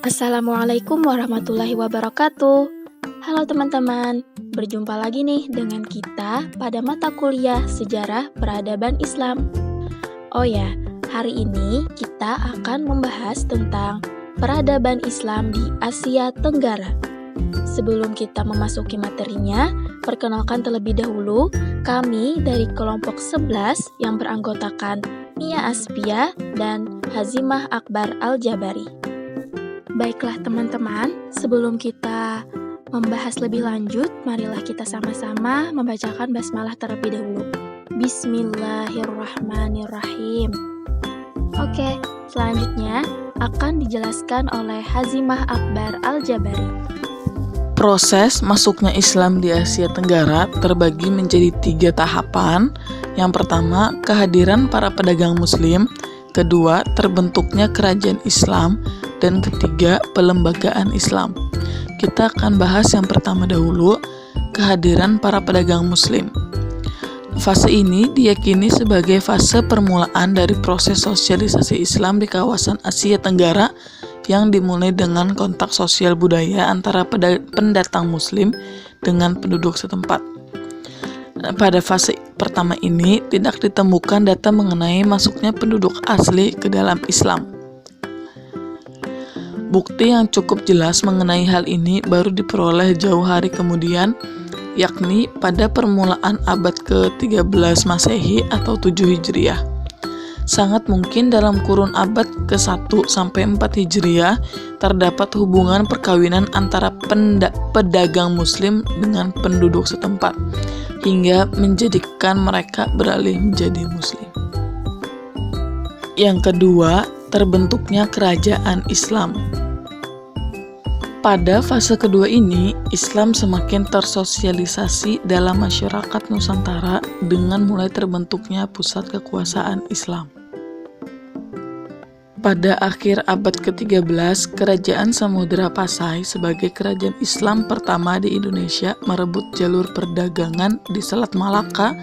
Assalamualaikum warahmatullahi wabarakatuh. Halo teman-teman, berjumpa lagi nih dengan kita pada mata kuliah Sejarah Peradaban Islam. Oh ya, hari ini kita akan membahas tentang peradaban Islam di Asia Tenggara. Sebelum kita memasuki materinya, perkenalkan terlebih dahulu kami dari kelompok 11 yang beranggotakan Mia Aspia dan Hazimah Akbar Al-Jabari. Baiklah teman-teman, sebelum kita membahas lebih lanjut, marilah kita sama-sama membacakan basmalah terlebih dahulu. Bismillahirrahmanirrahim. Oke, selanjutnya akan dijelaskan oleh Hazimah Akbar Al-Jabari. Proses masuknya Islam di Asia Tenggara terbagi menjadi 3 tahapan. Yang pertama, kehadiran para pedagang Muslim. Kedua, terbentuknya kerajaan Islam. Dan ketiga, pelembagaan Islam. Kita akan bahas yang pertama dahulu, kehadiran para pedagang Muslim. Fase ini diyakini sebagai fase permulaan dari proses sosialisasi Islam di kawasan Asia Tenggara yang dimulai dengan kontak sosial budaya antara pendatang Muslim dengan penduduk setempat. Pada fase pertama ini tidak ditemukan data mengenai masuknya penduduk asli ke dalam Islam. Bukti yang cukup jelas mengenai hal ini baru diperoleh jauh hari kemudian, yakni pada permulaan abad ke-13 Masehi atau 7 Hijriah. Sangat mungkin dalam kurun abad ke-1 sampai 4 Hijriah terdapat hubungan perkawinan antara pedagang Muslim dengan penduduk setempat, hingga menjadikan mereka beralih menjadi Muslim. Yang kedua, terbentuknya kerajaan Islam. Pada fase kedua ini, Islam semakin tersosialisasi dalam masyarakat Nusantara dengan mulai terbentuknya pusat kekuasaan Islam. Pada akhir abad ke-13, Kerajaan Samudra Pasai sebagai kerajaan Islam pertama di Indonesia merebut jalur perdagangan di Selat Malaka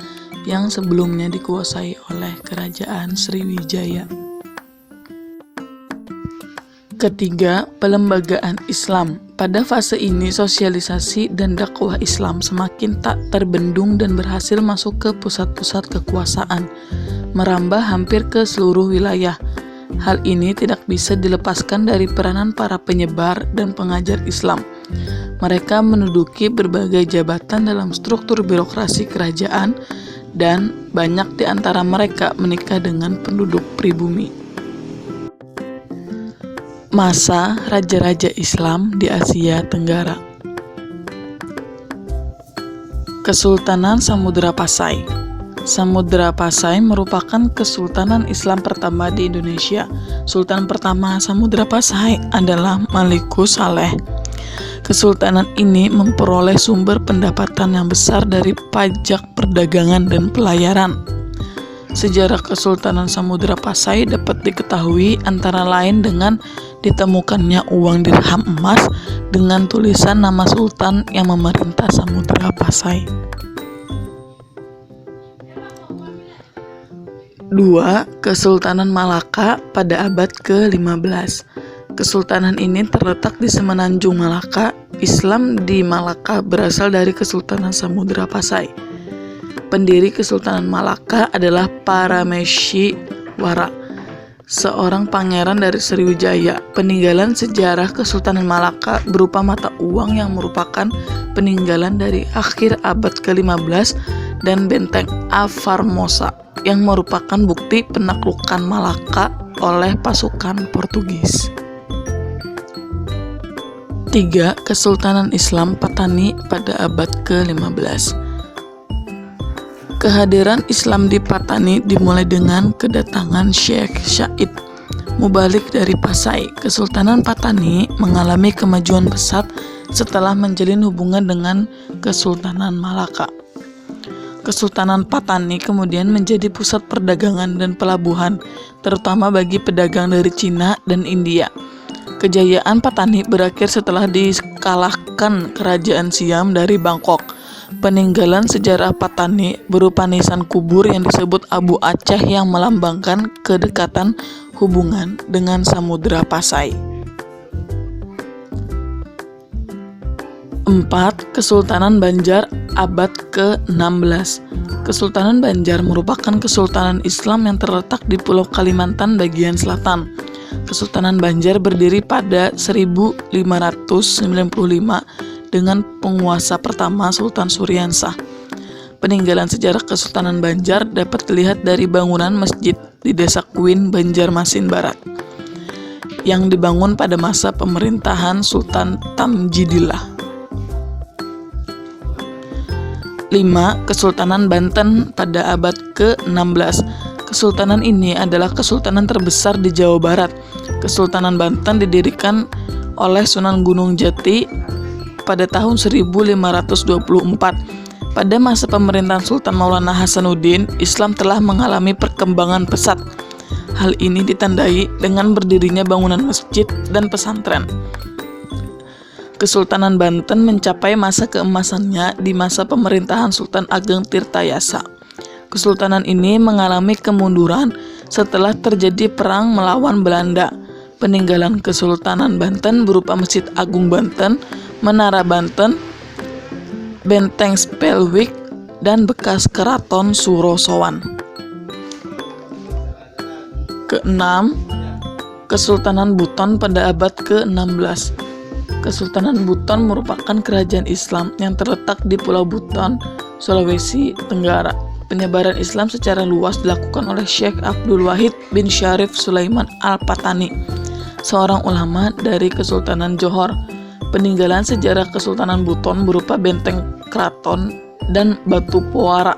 yang sebelumnya dikuasai oleh Kerajaan Sriwijaya. Ketiga, pelembagaan Islam. Pada fase ini, sosialisasi dan dakwah Islam semakin tak terbendung dan berhasil masuk ke pusat-pusat kekuasaan, merambah hampir ke seluruh wilayah. Hal ini tidak bisa dilepaskan dari peranan para penyebar dan pengajar Islam. Mereka menduduki berbagai jabatan dalam struktur birokrasi kerajaan, dan banyak di antara mereka menikah dengan penduduk pribumi. Masa Raja-Raja Islam di Asia Tenggara. Kesultanan Samudra Pasai. Samudra Pasai merupakan kesultanan Islam pertama di Indonesia. Sultan pertama Samudra Pasai adalah Malikus Saleh. Kesultanan ini memperoleh sumber pendapatan yang besar dari pajak perdagangan dan pelayaran. Sejarah Kesultanan Samudra Pasai dapat diketahui antara lain dengan ditemukannya uang dirham emas dengan tulisan nama sultan yang memerintah Samudra Pasai. 2. Kesultanan Malaka pada abad ke-15. Kesultanan ini terletak di semenanjung Malaka. Islam di Malaka berasal dari Kesultanan Samudra Pasai. Pendiri Kesultanan Malaka adalah Parameswara, seorang pangeran dari Sriwijaya. Peninggalan sejarah Kesultanan Malaka berupa mata uang yang merupakan peninggalan dari akhir abad ke-15 dan benteng Aformosa yang merupakan bukti penaklukan Malaka oleh pasukan Portugis. 3. Kesultanan Islam Patani pada abad ke-15. Kehadiran Islam di Patani dimulai dengan kedatangan Syekh Said Mubalik dari Pasai. Kesultanan Patani mengalami kemajuan pesat setelah menjalin hubungan dengan Kesultanan Malaka. Kesultanan Patani kemudian menjadi pusat perdagangan dan pelabuhan, terutama bagi pedagang dari Cina dan India. Kejayaan Patani berakhir setelah dikalahkan Kerajaan Siam dari Bangkok. Peninggalan sejarah Patani berupa nisan kubur yang disebut Abu Aceh yang melambangkan kedekatan hubungan dengan Samudra Pasai. 4. Kesultanan Banjar abad ke-16. Kesultanan Banjar merupakan kesultanan Islam yang terletak di Pulau Kalimantan bagian selatan. Kesultanan Banjar berdiri pada 1595 dengan penguasa pertama Sultan Suryansah. Peninggalan sejarah Kesultanan Banjar dapat dilihat dari bangunan masjid di Desa Kuin, Banjarmasin Barat, yang dibangun pada masa pemerintahan Sultan Tamjidillah. 5. Kesultanan Banten pada abad ke-16. Kesultanan ini adalah kesultanan terbesar di Jawa Barat. Kesultanan Banten didirikan oleh Sunan Gunung Jati pada tahun 1524. Pada masa pemerintahan Sultan Maulana Hasanuddin, Islam telah mengalami perkembangan pesat. Hal ini ditandai dengan berdirinya bangunan masjid dan pesantren. Kesultanan Banten mencapai masa keemasannya di masa pemerintahan Sultan Ageng Tirtayasa. Kesultanan ini mengalami kemunduran setelah terjadi perang melawan Belanda. Peninggalan Kesultanan Banten berupa Masjid Agung Banten, Menara Banten, Benteng Spelwijk, dan bekas Keraton Surosowan. Ke-6. Kesultanan Buton pada abad ke-16. Kesultanan Buton merupakan kerajaan Islam yang terletak di Pulau Buton, Sulawesi Tenggara. Penyebaran Islam secara luas dilakukan oleh Syekh Abdul Wahid bin Syarif Sulaiman Al-Patani, seorang ulama dari Kesultanan Johor. Peninggalan sejarah Kesultanan Buton berupa benteng keraton dan batu puara,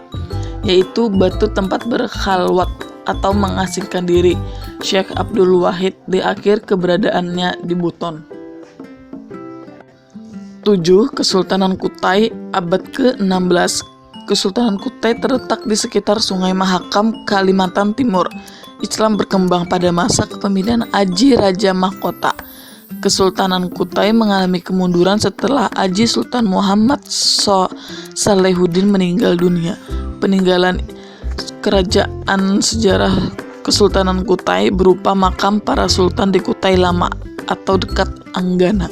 yaitu batu tempat berkhalwat atau mengasingkan diri Syekh Abdul Wahid di akhir keberadaannya di Buton. 7. Kesultanan Kutai abad ke-16. Kesultanan Kutai terletak di sekitar Sungai Mahakam, Kalimantan Timur. Islam berkembang pada masa kepemimpinan Aji Raja Mahkota. Kesultanan Kutai mengalami kemunduran setelah Aji Sultan Muhammad Salehuddin meninggal dunia. Peninggalan kerajaan sejarah Kesultanan Kutai berupa makam para sultan di Kutai Lama atau dekat Anggana.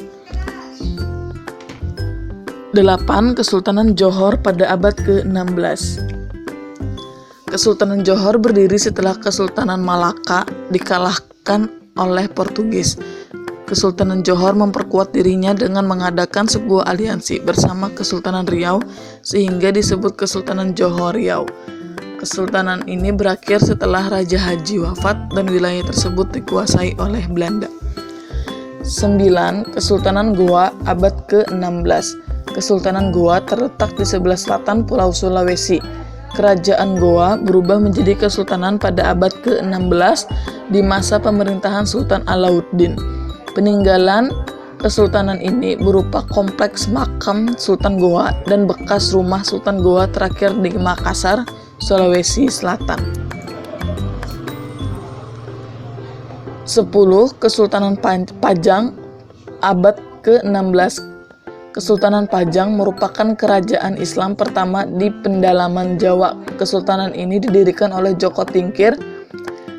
8. Kesultanan Johor pada abad ke-16. Kesultanan Johor berdiri setelah Kesultanan Malaka dikalahkan oleh Portugis. Kesultanan Johor memperkuat dirinya dengan mengadakan sebuah aliansi bersama Kesultanan Riau sehingga disebut Kesultanan Johor Riau. Kesultanan ini berakhir setelah Raja Haji wafat dan wilayah tersebut dikuasai oleh Belanda. 9. Kesultanan Goa abad ke-16. Kesultanan Goa terletak di sebelah selatan Pulau Sulawesi. Kerajaan Goa berubah menjadi kesultanan pada abad ke-16 di masa pemerintahan Sultan Alauddin. Peninggalan kesultanan ini berupa kompleks makam Sultan Goa dan bekas rumah Sultan Goa terakhir di Makassar, Sulawesi Selatan. 10. Kesultanan Pajang abad ke-16. Kesultanan Pajang merupakan kerajaan Islam pertama di pendalaman Jawa. Kesultanan ini didirikan oleh Joko Tingkir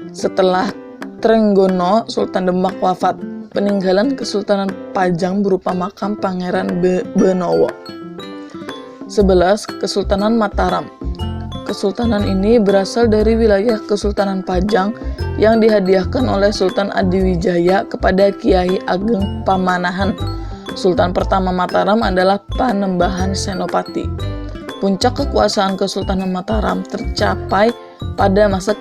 setelah Trenggono Sultan Demak wafat. Peninggalan Kesultanan Pajang berupa makam Pangeran Benowo. 11. Kesultanan Mataram. Kesultanan ini berasal dari wilayah Kesultanan Pajang yang dihadiahkan oleh Sultan Adiwijaya kepada Kiai Ageng Pamanahan. Sultan pertama Mataram adalah Panembahan Senopati. Puncak kekuasaan Kesultanan Mataram tercapai pada masa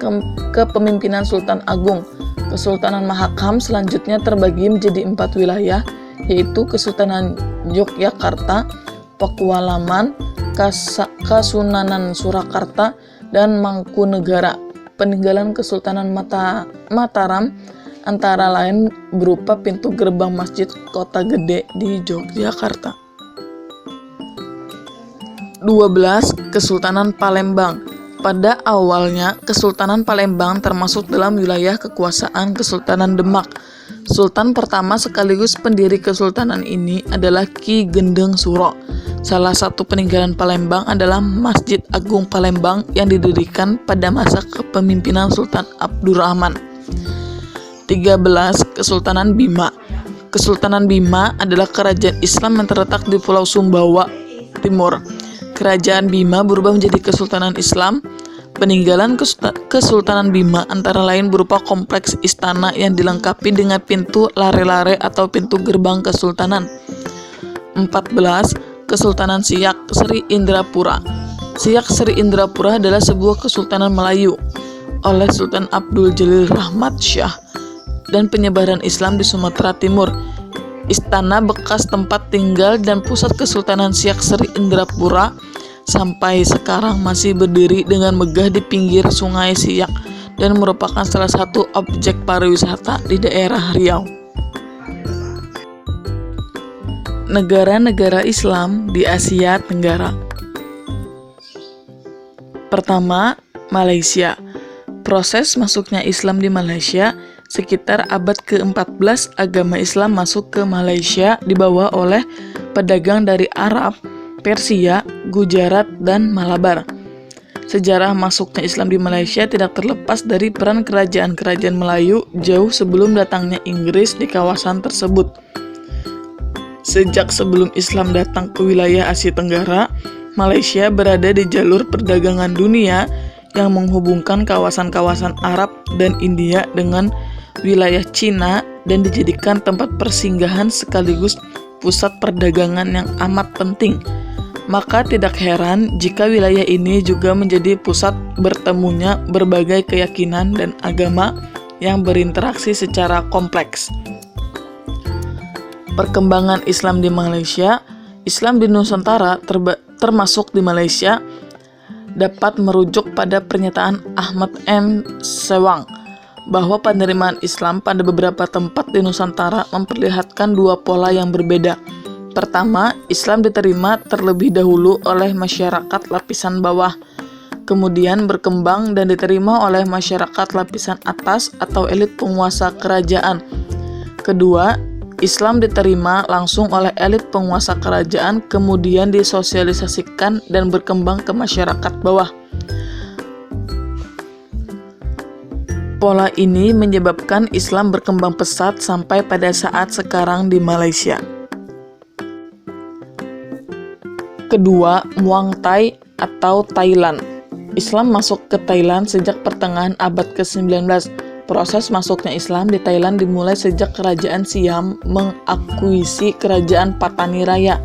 kepemimpinan Sultan Agung. Kesultanan Mahakam selanjutnya terbagi menjadi 4 wilayah, yaitu Kesultanan Yogyakarta, Pakualaman, Kasunanan Surakarta, dan Mangkunegara. Peninggalan Kesultanan Mataram antara lain berupa pintu gerbang Masjid Kota Gede di Yogyakarta. 12. Kesultanan Palembang. Pada awalnya, Kesultanan Palembang termasuk dalam wilayah kekuasaan Kesultanan Demak. Sultan pertama sekaligus pendiri kesultanan ini adalah Ki Gendeng Suro. Salah satu peninggalan Palembang adalah Masjid Agung Palembang yang didirikan pada masa kepemimpinan Sultan Abdurrahman. 13. Kesultanan Bima. Kesultanan Bima adalah kerajaan Islam yang terletak di Pulau Sumbawa, Timur. Kerajaan Bima berubah menjadi Kesultanan Islam. Peninggalan Kesultanan Bima antara lain berupa kompleks istana yang dilengkapi dengan pintu lare-lare atau pintu gerbang kesultanan. 14. Kesultanan Siak Sri Indrapura. Siak Sri Indrapura adalah sebuah kesultanan Melayu oleh Sultan Abdul Jalil Rahmat Shah dan penyebaran Islam di Sumatera Timur. Istana bekas tempat tinggal dan pusat Kesultanan Siak Sri Indrapura sampai sekarang masih berdiri dengan megah di pinggir Sungai Siak dan merupakan salah satu objek pariwisata di daerah Riau. Negara-negara Islam di Asia Tenggara. Pertama, Malaysia. Proses masuknya Islam di Malaysia sekitar abad ke-14, agama Islam masuk ke Malaysia dibawa oleh pedagang dari Arab, Persia, Gujarat, dan Malabar. Sejarah masuknya Islam di Malaysia tidak terlepas dari peran kerajaan-kerajaan Melayu jauh sebelum datangnya Inggris di kawasan tersebut. Sejak sebelum Islam datang ke wilayah Asia Tenggara, Malaysia berada di jalur perdagangan dunia yang menghubungkan kawasan-kawasan Arab dan India dengan wilayah Cina dan dijadikan tempat persinggahan sekaligus pusat perdagangan yang amat penting. Maka tidak heran jika wilayah ini juga menjadi pusat bertemunya berbagai keyakinan dan agama yang berinteraksi secara kompleks. Perkembangan Islam di Malaysia. Islam di Nusantara termasuk di Malaysia dapat merujuk pada pernyataan Ahmad M. Sewang bahwa penerimaan Islam pada beberapa tempat di Nusantara memperlihatkan dua pola yang berbeda. Pertama, Islam diterima terlebih dahulu oleh masyarakat lapisan bawah, kemudian berkembang dan diterima oleh masyarakat lapisan atas atau elit penguasa kerajaan. Kedua, Islam diterima langsung oleh elit penguasa kerajaan, kemudian disosialisasikan dan berkembang ke masyarakat bawah. Pola ini menyebabkan Islam berkembang pesat sampai pada saat sekarang di Malaysia. Kedua, Muang Thai atau Thailand. Islam masuk ke Thailand sejak pertengahan abad ke-19. Proses masuknya Islam di Thailand dimulai sejak kerajaan Siam mengakuisisi kerajaan Patani Raya.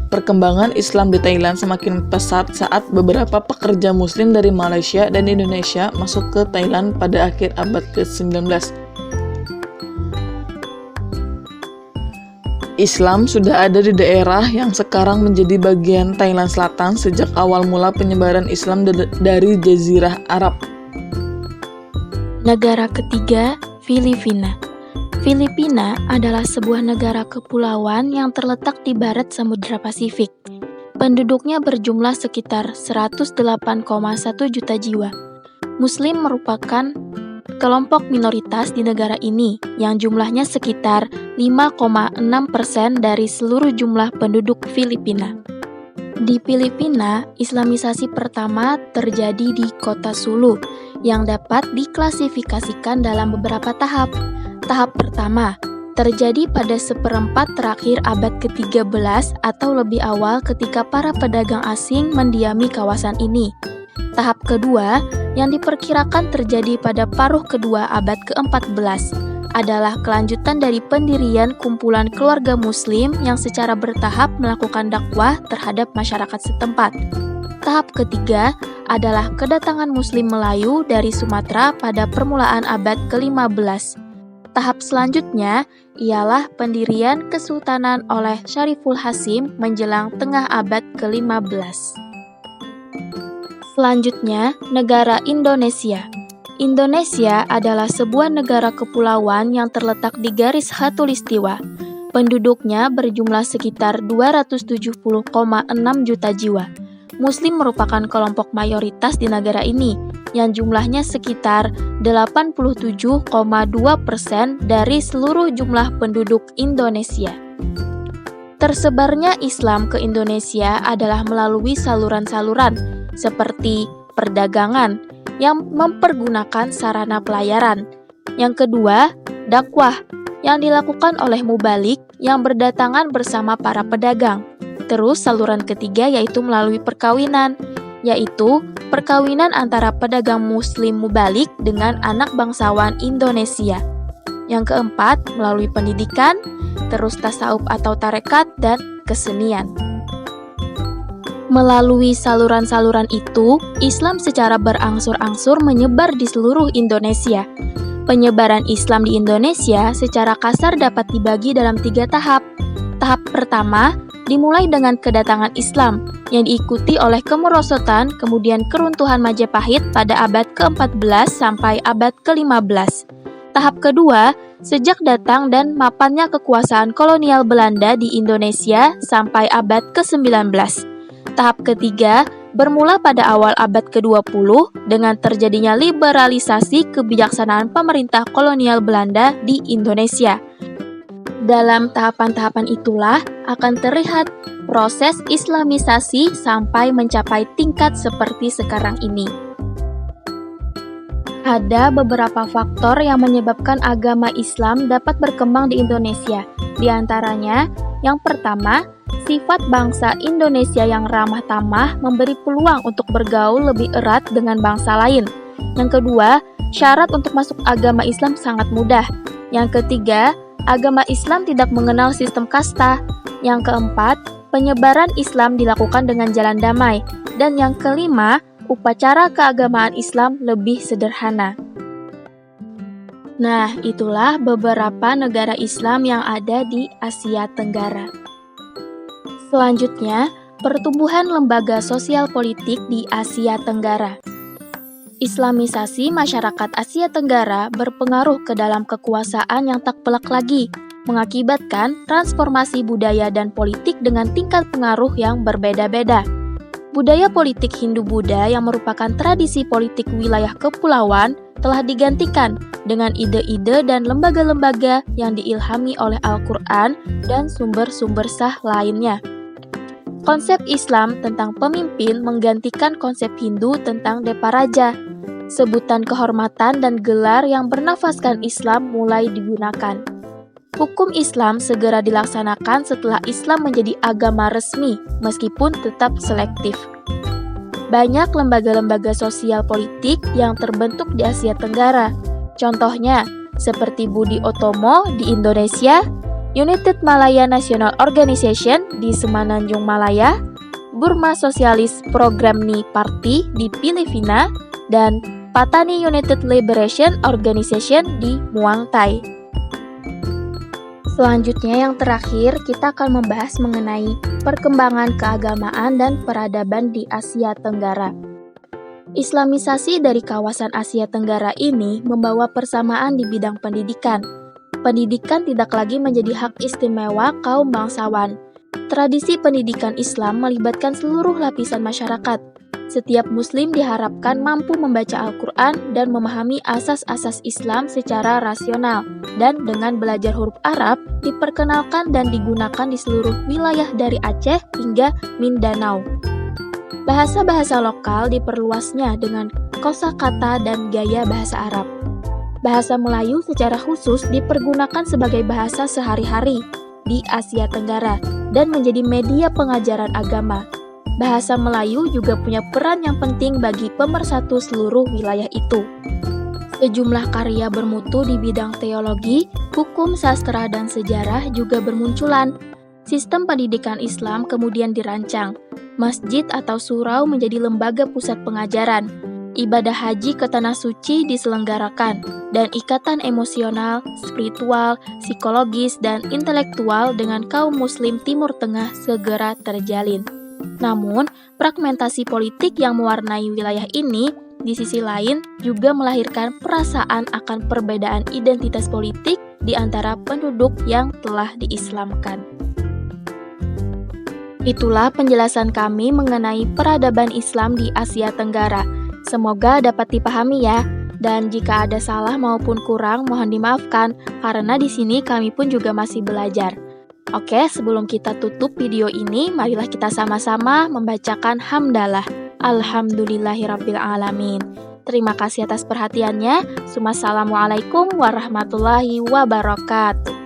Perkembangan Islam di Thailand semakin pesat saat beberapa pekerja Muslim dari Malaysia dan Indonesia masuk ke Thailand pada akhir abad ke-19. Islam sudah ada di daerah yang sekarang menjadi bagian Thailand Selatan sejak awal mula penyebaran Islam dari Jazirah Arab. Negara ketiga, Filipina. Filipina adalah sebuah negara kepulauan yang terletak di barat Samudra Pasifik. Penduduknya berjumlah sekitar 108,1 juta jiwa. Muslim merupakan kelompok minoritas di negara ini yang jumlahnya sekitar 5,6% dari seluruh jumlah penduduk Filipina. Di Filipina, Islamisasi pertama terjadi di kota Sulu yang dapat diklasifikasikan dalam beberapa tahap. Tahap pertama terjadi pada seperempat terakhir abad ke-13 atau lebih awal ketika para pedagang asing mendiami kawasan ini. Tahap kedua yang diperkirakan terjadi pada paruh kedua abad ke-14 adalah kelanjutan dari pendirian kumpulan keluarga Muslim yang secara bertahap melakukan dakwah terhadap masyarakat setempat. Tahap ketiga adalah kedatangan Muslim Melayu dari Sumatera pada permulaan abad ke-15. Tahap selanjutnya ialah pendirian kesultanan oleh Syariful Hasim menjelang tengah abad ke-15. Selanjutnya, negara Indonesia. Indonesia adalah sebuah negara kepulauan yang terletak di garis khatulistiwa. Penduduknya berjumlah sekitar 270,6 juta jiwa. Muslim merupakan kelompok mayoritas di negara ini, yang jumlahnya sekitar 87,2% dari seluruh jumlah penduduk Indonesia. Tersebarnya Islam ke Indonesia adalah melalui saluran-saluran seperti perdagangan yang mempergunakan sarana pelayaran. Yang kedua, dakwah yang dilakukan oleh mubalik yang berdatangan bersama para pedagang. Terus saluran ketiga yaitu melalui perkawinan, yaitu perkawinan antara pedagang muslim mubalik dengan anak bangsawan Indonesia. Yang keempat, melalui pendidikan, terus tasawuf atau tarekat, dan kesenian. Melalui saluran-saluran itu, Islam secara berangsur-angsur menyebar di seluruh Indonesia. Penyebaran Islam di Indonesia secara kasar dapat dibagi dalam 3 tahap. Tahap pertama dimulai dengan kedatangan Islam yang diikuti oleh kemerosotan kemudian keruntuhan Majapahit pada abad ke-14 sampai abad ke-15. Tahap kedua, sejak datang dan mapannya kekuasaan kolonial Belanda di Indonesia sampai abad ke-19. Tahap ketiga, bermula pada awal abad ke-20 dengan terjadinya liberalisasi kebijaksanaan pemerintah kolonial Belanda di Indonesia. Dalam tahapan-tahapan itulah akan terlihat proses Islamisasi sampai mencapai tingkat seperti sekarang ini. Ada beberapa faktor yang menyebabkan agama Islam dapat berkembang di Indonesia. Di antaranya, yang pertama, sifat bangsa Indonesia yang ramah tamah memberi peluang untuk bergaul lebih erat dengan bangsa lain. Yang kedua, syarat untuk masuk agama Islam sangat mudah. Yang ketiga, agama Islam tidak mengenal sistem kasta. Yang keempat, penyebaran Islam dilakukan dengan jalan damai. Dan yang kelima, upacara keagamaan Islam lebih sederhana. Nah, itulah beberapa negara Islam yang ada di Asia Tenggara. Selanjutnya, pertumbuhan lembaga sosial politik di Asia Tenggara. Islamisasi masyarakat Asia Tenggara berpengaruh ke dalam kekuasaan yang tak pelak lagi, mengakibatkan transformasi budaya dan politik dengan tingkat pengaruh yang berbeda-beda. Budaya politik Hindu-Buddha yang merupakan tradisi politik wilayah kepulauan telah digantikan dengan ide-ide dan lembaga-lembaga yang diilhami oleh Al-Quran dan sumber-sumber sah lainnya. Konsep Islam tentang pemimpin menggantikan konsep Hindu tentang Deparaja. Sebutan kehormatan dan gelar yang bernafaskan Islam mulai digunakan. Hukum Islam segera dilaksanakan setelah Islam menjadi agama resmi, meskipun tetap selektif. Banyak lembaga-lembaga sosial politik yang terbentuk di Asia Tenggara. Contohnya, seperti Budi Utomo di Indonesia, United Malaya National Organization di Semenanjung Malaya, Burma Socialist Programme Party di Filipina, dan Patani United Liberation Organization di Muang Thai. Selanjutnya yang terakhir, kita akan membahas mengenai perkembangan keagamaan dan peradaban di Asia Tenggara. Islamisasi dari kawasan Asia Tenggara ini membawa persamaan di bidang pendidikan. Pendidikan tidak lagi menjadi hak istimewa kaum bangsawan. Tradisi pendidikan Islam melibatkan seluruh lapisan masyarakat. Setiap muslim diharapkan mampu membaca Al-Quran dan memahami asas-asas Islam secara rasional, dan dengan belajar huruf Arab diperkenalkan dan digunakan di seluruh wilayah dari Aceh hingga Mindanao. Bahasa-bahasa lokal diperluasnya dengan kosakata dan gaya bahasa Arab. Bahasa Melayu secara khusus dipergunakan sebagai bahasa sehari-hari di Asia Tenggara dan menjadi media pengajaran agama. Bahasa Melayu juga punya peran yang penting bagi pemersatu seluruh wilayah itu. Sejumlah karya bermutu di bidang teologi, hukum, sastra, dan sejarah juga bermunculan. Sistem pendidikan Islam kemudian dirancang. Masjid atau surau menjadi lembaga pusat pengajaran. Ibadah haji ke tanah suci diselenggarakan, dan ikatan emosional, spiritual, psikologis, dan intelektual dengan kaum muslim Timur Tengah segera terjalin. Namun, fragmentasi politik yang mewarnai wilayah ini, di sisi lain, juga melahirkan perasaan akan perbedaan identitas politik di antara penduduk yang telah diislamkan. Itulah penjelasan kami mengenai peradaban Islam di Asia Tenggara. Semoga dapat dipahami ya. Dan jika ada salah maupun kurang, mohon dimaafkan, karena di sini kami pun juga masih belajar. Oke, sebelum kita tutup video ini, marilah kita sama-sama membacakan hamdalah. Alhamdulillahirabbil alamin. Terima kasih atas perhatiannya. Wassalamualaikum warahmatullahi wabarakatuh.